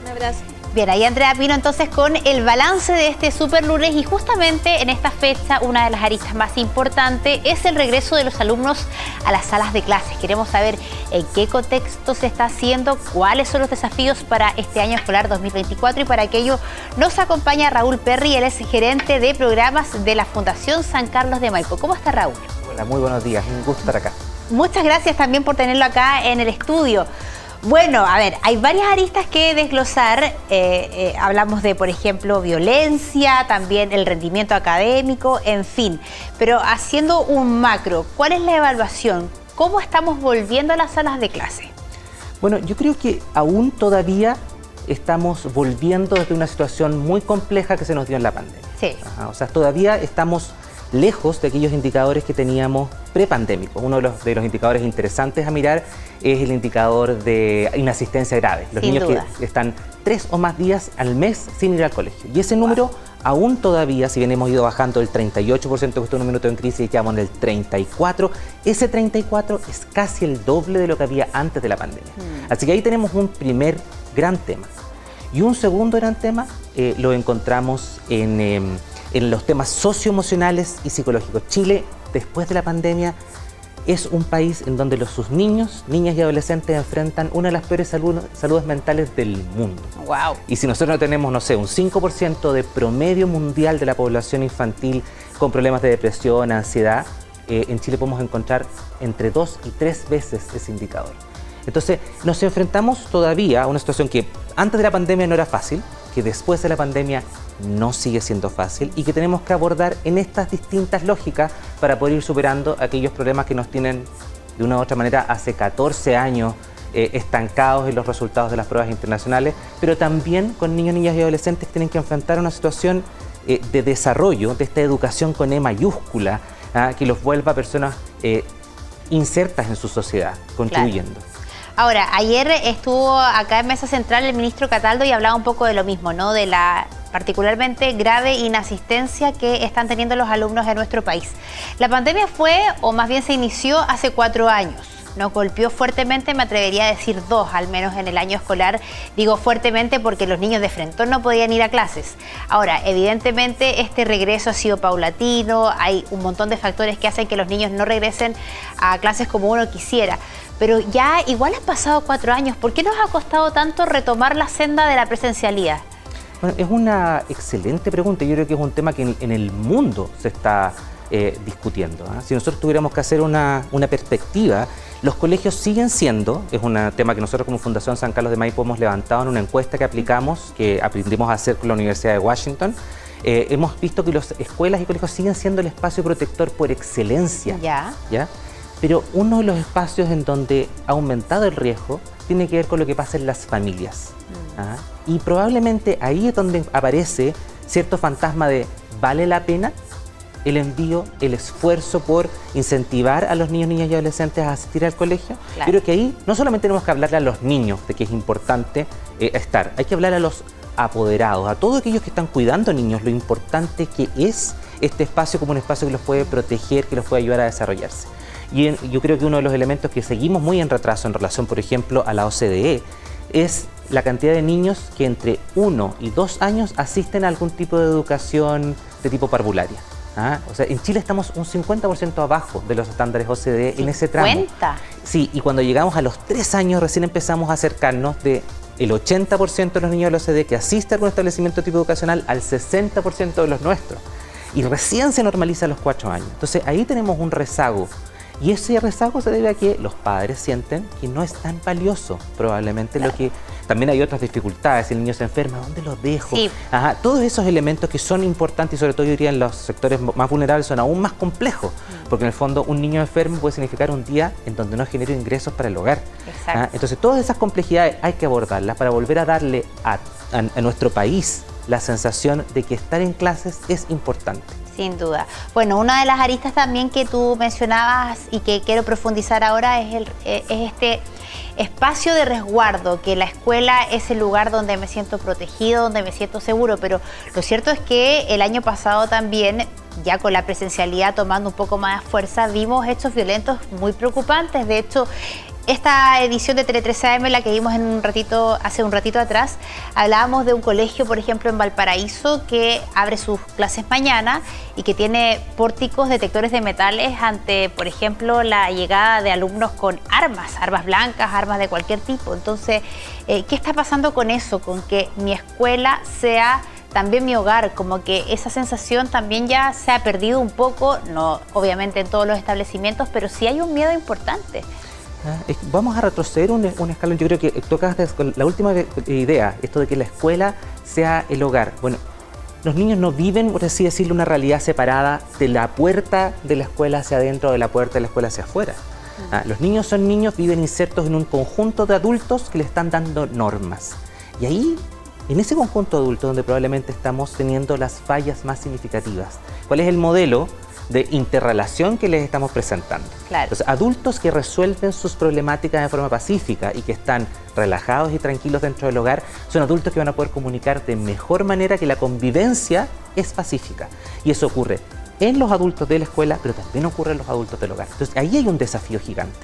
Un abrazo. Bien, ahí Andrea Pino entonces con el balance de este super lunes, y justamente en esta fecha una de las aristas más importantes es el regreso de los alumnos a las salas de clases. Queremos saber en qué contexto se está haciendo, cuáles son los desafíos para este año escolar 2024, y para aquello nos acompaña Raúl Perry, él es gerente de programas de la Fundación San Carlos de Maipo. ¿Cómo está, Raúl? Hola, muy buenos días, un gusto estar acá. Muchas gracias también por tenerlo acá en el estudio. Bueno, a ver, hay varias aristas que desglosar. Hablamos de, por ejemplo, violencia, también el rendimiento académico, en fin. Pero haciendo un macro, ¿cuál es la evaluación? ¿Cómo estamos volviendo a las salas de clase? Bueno, yo creo que aún todavía estamos volviendo desde una situación muy compleja que se nos dio en la pandemia. Sí. O sea, todavía estamos lejos de aquellos indicadores que teníamos prepandémicos. Uno de los indicadores interesantes a mirar es el indicador de inasistencia grave. Los Sin niños duda. que están 3 o más días al mes sin ir al colegio. Y ese número aún todavía, si bien hemos ido bajando del 38%, que estuvo en un minuto en crisis, y quedamos en el 34%, ese 34% es casi el doble de lo que había antes de la pandemia. Así que ahí tenemos un primer gran tema. Y un segundo gran tema lo encontramos en los temas socioemocionales y psicológicos. Chile, después de la pandemia, es un país en donde sus niños, niñas y adolescentes enfrentan una de las peores saludes mentales del mundo. Wow. Y si nosotros no tenemos, no sé, un 5% de promedio mundial de la población infantil con problemas de depresión, ansiedad, en Chile podemos encontrar entre 2 y 3 veces ese indicador. Entonces, nos enfrentamos todavía a una situación que antes de la pandemia no era fácil, que después de la pandemia no sigue siendo fácil, y que tenemos que abordar en estas distintas lógicas para poder ir superando aquellos problemas que nos tienen de una u otra manera hace 14 años estancados en los resultados de las pruebas internacionales, pero también con niños, niñas y adolescentes que tienen que enfrentar una situación de desarrollo de esta educación con E mayúscula, que los vuelva personas insertas en su sociedad, contribuyendo. Claro. Ahora, ayer estuvo acá en Mesa Central el ministro Cataldo y hablaba un poco de lo mismo, ¿no? De la particularmente grave inasistencia que están teniendo los alumnos en nuestro país. La pandemia fue, o más bien se inició hace 4 años. Nos golpeó fuertemente, me atrevería a decir 2, al menos en el año escolar. Digo fuertemente porque los niños de frentón no podían ir a clases. Ahora, evidentemente este regreso ha sido paulatino, hay un montón de factores que hacen que los niños no regresen a clases como uno quisiera. Pero ya igual han pasado 4 años. ¿Por qué nos ha costado tanto retomar la senda de la presencialidad? Bueno, es una excelente pregunta. Yo creo que es un tema que en el mundo se está discutiendo. Si nosotros tuviéramos que hacer una perspectiva, los colegios siguen siendo, es un tema que nosotros como Fundación San Carlos de Maipo hemos levantado en una encuesta que aplicamos, que aprendimos a hacer con la Universidad de Washington. Hemos visto que las escuelas y colegios siguen siendo el espacio protector por excelencia. ¿Ya? Pero uno de los espacios en donde ha aumentado el riesgo tiene que ver con lo que pasa en las familias. Y probablemente ahí es donde aparece cierto fantasma de ¿vale la pena el envío, el esfuerzo por incentivar a los niños, niñas y adolescentes a asistir al colegio? Claro. Pero que ahí no solamente tenemos que hablarle a los niños de que es importante estar, hay que hablar a los apoderados, a todos aquellos que están cuidando niños, lo importante que es este espacio como un espacio que los puede proteger, que los puede ayudar a desarrollarse. Y yo creo que uno de los elementos que seguimos muy en retraso en relación, por ejemplo, a la OCDE, es la cantidad de niños que entre 1 y 2 años asisten a algún tipo de educación de tipo parvularia. O sea, en Chile estamos un 50% abajo de los estándares OCDE en ese tramo. ¿50? Sí, y cuando llegamos a los 3 años recién empezamos a acercarnos de el 80% de los niños de la OCDE que asisten a algún establecimiento de tipo educacional al 60% de los nuestros. Y recién se normaliza a los 4 años. Entonces ahí tenemos un rezago. Y ese rezago se debe a que los padres sienten que no es tan valioso, probablemente. Claro. Lo que también hay otras dificultades. Si el niño se enferma, ¿dónde lo dejo? Sí. Todos esos elementos que son importantes, y sobre todo yo diría en los sectores más vulnerables, son aún más complejos. Porque en el fondo un niño enfermo puede significar un día en donde no genere ingresos para el hogar. Exacto. Entonces todas esas complejidades hay que abordarlas para volver a darle a nuestro país la sensación de que estar en clases es importante. Sin duda. Bueno, una de las aristas también que tú mencionabas y que quiero profundizar ahora es este espacio de resguardo, que la escuela es el lugar donde me siento protegido, donde me siento seguro, pero lo cierto es que el año pasado también, ya con la presencialidad tomando un poco más de fuerza, vimos hechos violentos muy preocupantes. De hecho, esta edición de Tele 13 AM, la que vimos hace un ratito atrás, hablábamos de un colegio, por ejemplo, en Valparaíso, que abre sus clases mañana y que tiene pórticos detectores de metales ante, por ejemplo, la llegada de alumnos con armas blancas, armas de cualquier tipo. Entonces, ¿qué está pasando con eso? Con que mi escuela sea también mi hogar, como que esa sensación también ya se ha perdido un poco, no obviamente en todos los establecimientos, pero sí hay un miedo importante. Vamos a retroceder un escalón. Yo creo que tocas la última idea, esto de que la escuela sea el hogar. Bueno, los niños no viven, por así decirlo, una realidad separada de la puerta de la escuela hacia adentro o de la puerta de la escuela hacia afuera. Los niños son niños, viven insertos en un conjunto de adultos que le están dando normas. Y ahí, en ese conjunto de adultos, donde probablemente estamos teniendo las fallas más significativas. ¿Cuál es el modelo de interrelación que les estamos presentando? Claro. Entonces, adultos que resuelven sus problemáticas de forma pacífica y que están relajados y tranquilos dentro del hogar, son adultos que van a poder comunicar de mejor manera que la convivencia es pacífica. Y eso ocurre en los adultos de la escuela, pero también ocurre en los adultos del hogar. Entonces, ahí hay un desafío gigante.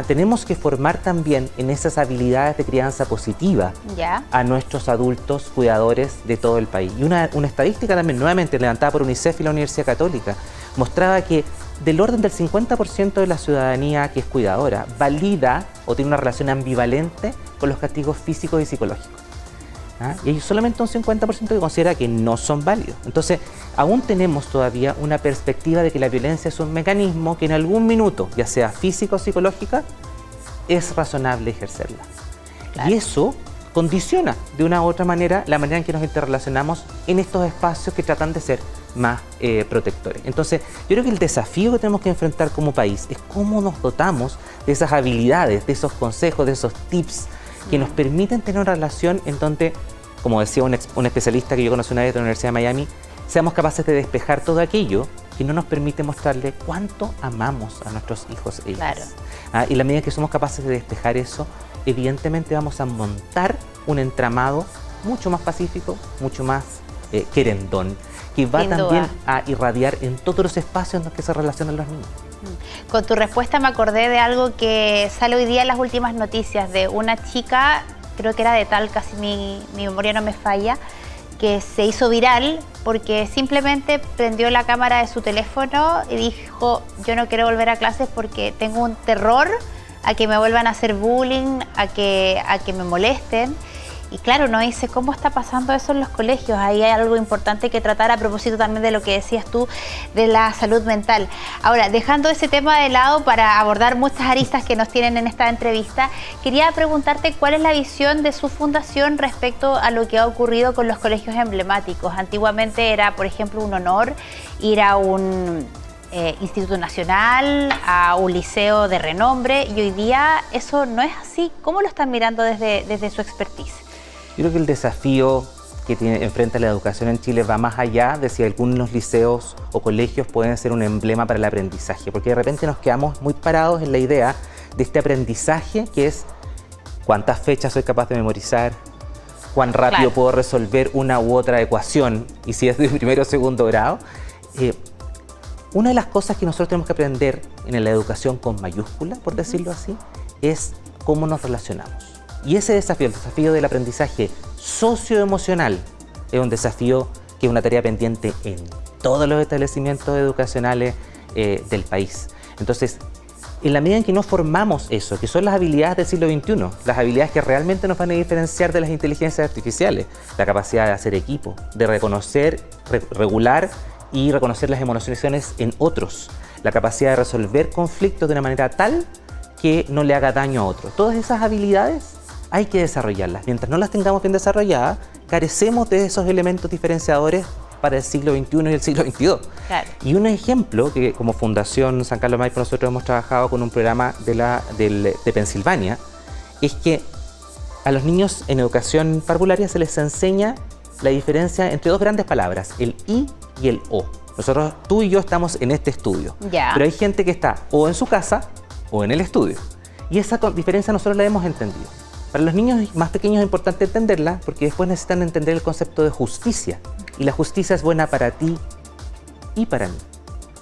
Tenemos que formar también en esas habilidades de crianza positiva a nuestros adultos cuidadores de todo el país. Y una estadística también nuevamente levantada por UNICEF y la Universidad Católica mostraba que del orden del 50% de la ciudadanía que es cuidadora valida o tiene una relación ambivalente con los castigos físicos y psicológicos. Y hay solamente un 50% que considera que no son válidos. Entonces, aún tenemos todavía una perspectiva de que la violencia es un mecanismo que en algún minuto, ya sea físico o psicológica, es razonable ejercerla. Claro. Y eso condiciona de una u otra manera la manera en que nos interrelacionamos en estos espacios que tratan de ser más protectores. Entonces, yo creo que el desafío que tenemos que enfrentar como país es cómo nos dotamos de esas habilidades, de esos consejos, de esos tips que nos permiten tener una relación en donde, como decía un especialista que yo conocí una vez de la Universidad de Miami, seamos capaces de despejar todo aquello que no nos permite mostrarle cuánto amamos a nuestros hijos e hijas. Claro. Y la medida que somos capaces de despejar eso, evidentemente vamos a montar un entramado mucho más pacífico, mucho más querendón, que va también a irradiar en todos los espacios en los que se relacionan los niños. Con tu respuesta me acordé de algo que sale hoy día en las últimas noticias, de una chica, creo que era de Talca, si mi memoria no me falla, que se hizo viral porque simplemente prendió la cámara de su teléfono y dijo: yo no quiero volver a clases porque tengo un terror a que me vuelvan a hacer bullying, a que me molesten. Y claro, uno dice, ¿cómo está pasando eso en los colegios? Ahí hay algo importante que tratar a propósito también de lo que decías tú de la salud mental. Ahora, dejando ese tema de lado para abordar muchas aristas que nos tienen en esta entrevista, quería preguntarte cuál es la visión de su fundación respecto a lo que ha ocurrido con los colegios emblemáticos. Antiguamente era, por ejemplo, un honor ir a un instituto nacional, a un liceo de renombre, y hoy día eso no es así. ¿Cómo lo están mirando desde su expertise? Yo creo que el desafío que enfrenta la educación en Chile va más allá de si algunos liceos o colegios pueden ser un emblema para el aprendizaje, porque de repente nos quedamos muy parados en la idea de este aprendizaje que es cuántas fechas soy capaz de memorizar, cuán rápido puedo resolver una u otra ecuación, y si es de primero o segundo grado. Una de las cosas que nosotros tenemos que aprender en la educación con mayúscula, por decirlo así, es cómo nos relacionamos. Y ese desafío, el desafío del aprendizaje socioemocional, es un desafío que es una tarea pendiente en todos los establecimientos educacionales del país. Entonces, en la medida en que no formamos eso, que son las habilidades del siglo XXI, las habilidades que realmente nos van a diferenciar de las inteligencias artificiales, la capacidad de hacer equipo, de reconocer, regular y reconocer las emociones en otros, la capacidad de resolver conflictos de una manera tal que no le haga daño a otro. Todas esas habilidades hay que desarrollarlas. Mientras no las tengamos bien desarrolladas, carecemos de esos elementos diferenciadores para el siglo XXI y el siglo XXII. Claro. Y un ejemplo que como Fundación San Carlos Maipo nosotros hemos trabajado con un programa de Pensilvania, es que a los niños en educación parvularia se les enseña la diferencia entre dos grandes palabras, el I y el O. Nosotros, tú y yo, estamos en este estudio, pero hay gente que está o en su casa o en el estudio. Y esa diferencia nosotros la hemos entendido. Para los niños más pequeños es importante entenderla porque después necesitan entender el concepto de justicia. Y la justicia es buena para ti y para mí.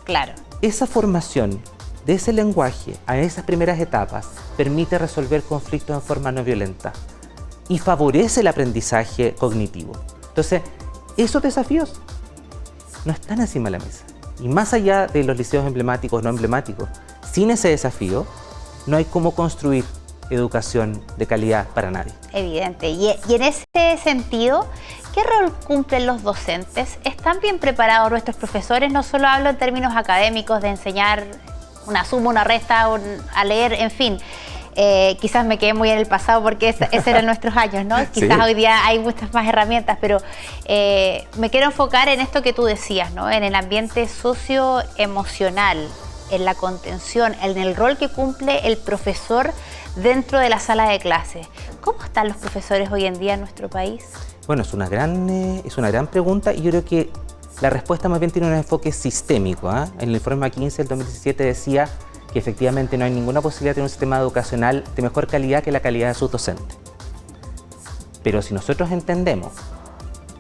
Claro. Esa formación de ese lenguaje a esas primeras etapas permite resolver conflictos en forma no violenta y favorece el aprendizaje cognitivo. Entonces, esos desafíos no están encima de la mesa. Y más allá de los liceos emblemáticos o no emblemáticos, sin ese desafío no hay cómo construir educación de calidad para nadie. Evidente. Y en ese sentido, ¿qué rol cumplen los docentes? ¿Están bien preparados nuestros profesores? No solo hablo en términos académicos de enseñar una suma, una resta, a leer, en fin. Quizás me quedé muy en el pasado porque esos eran nuestros años, ¿no? Quizás sí. Hoy día hay muchas más herramientas, pero me quiero enfocar en esto que tú decías, ¿no? En el ambiente socioemocional, en la contención, en el rol que cumple el profesor dentro de la sala de clases. ¿Cómo están los profesores hoy en día en nuestro país? Bueno, es una gran pregunta y yo creo que la respuesta más bien tiene un enfoque sistémico, ¿eh? En el informe McKinsey del 2017 decía que efectivamente no hay ninguna posibilidad de tener un sistema educacional de mejor calidad que la calidad de sus docentes. Pero si nosotros entendemos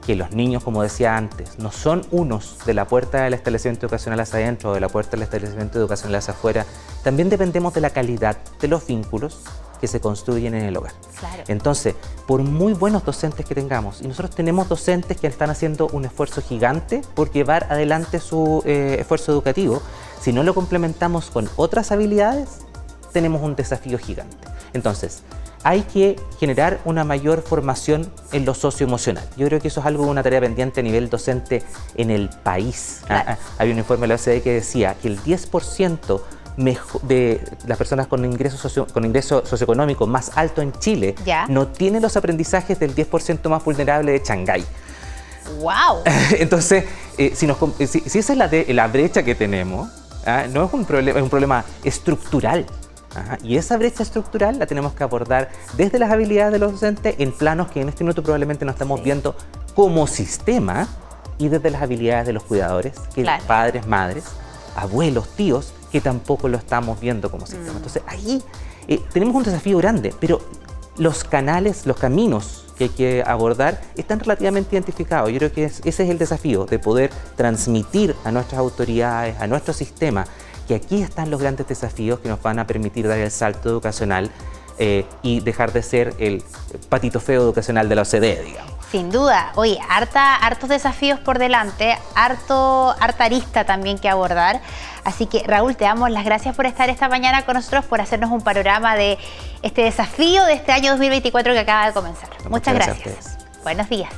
que los niños, como decía antes, no son unos de la puerta del establecimiento educacional hacia adentro o de la puerta del establecimiento educacional hacia afuera, también dependemos de la calidad de los vínculos que se construyen en el hogar. Claro. Entonces, por muy buenos docentes que tengamos, y nosotros tenemos docentes que están haciendo un esfuerzo gigante por llevar adelante su esfuerzo educativo, si no lo complementamos con otras habilidades, tenemos un desafío gigante. Entonces, hay que generar una mayor formación en lo socioemocional. Yo creo que eso es una tarea pendiente a nivel docente en el país. Claro. Hay un informe de la OCDE que decía que el 10% de las personas con ingreso socioeconómico más alto en Chile no tiene los aprendizajes del 10% más vulnerable de Shanghái. ¡Wow! Entonces, si esa es la brecha que tenemos, no es un problema, es un problema estructural. Y esa brecha estructural la tenemos que abordar desde las habilidades de los docentes en planos que en este minuto probablemente no estamos viendo como sistema y desde las habilidades de los cuidadores, que padres, madres, abuelos, tíos, que tampoco lo estamos viendo como sistema. Entonces ahí tenemos un desafío grande, pero los canales, los caminos que hay que abordar están relativamente identificados. Yo creo que ese es el desafío, de poder transmitir a nuestras autoridades, a nuestro sistema, que aquí están los grandes desafíos que nos van a permitir dar el salto educacional y dejar de ser el patito feo educacional de la OCDE, digamos. Sin duda. Oye, hartos desafíos por delante, harta arista también que abordar. Así que, Raúl, te damos las gracias por estar esta mañana con nosotros, por hacernos un panorama de este desafío de este año 2024 que acaba de comenzar. Muchas gracias. A ustedes. Buenos días.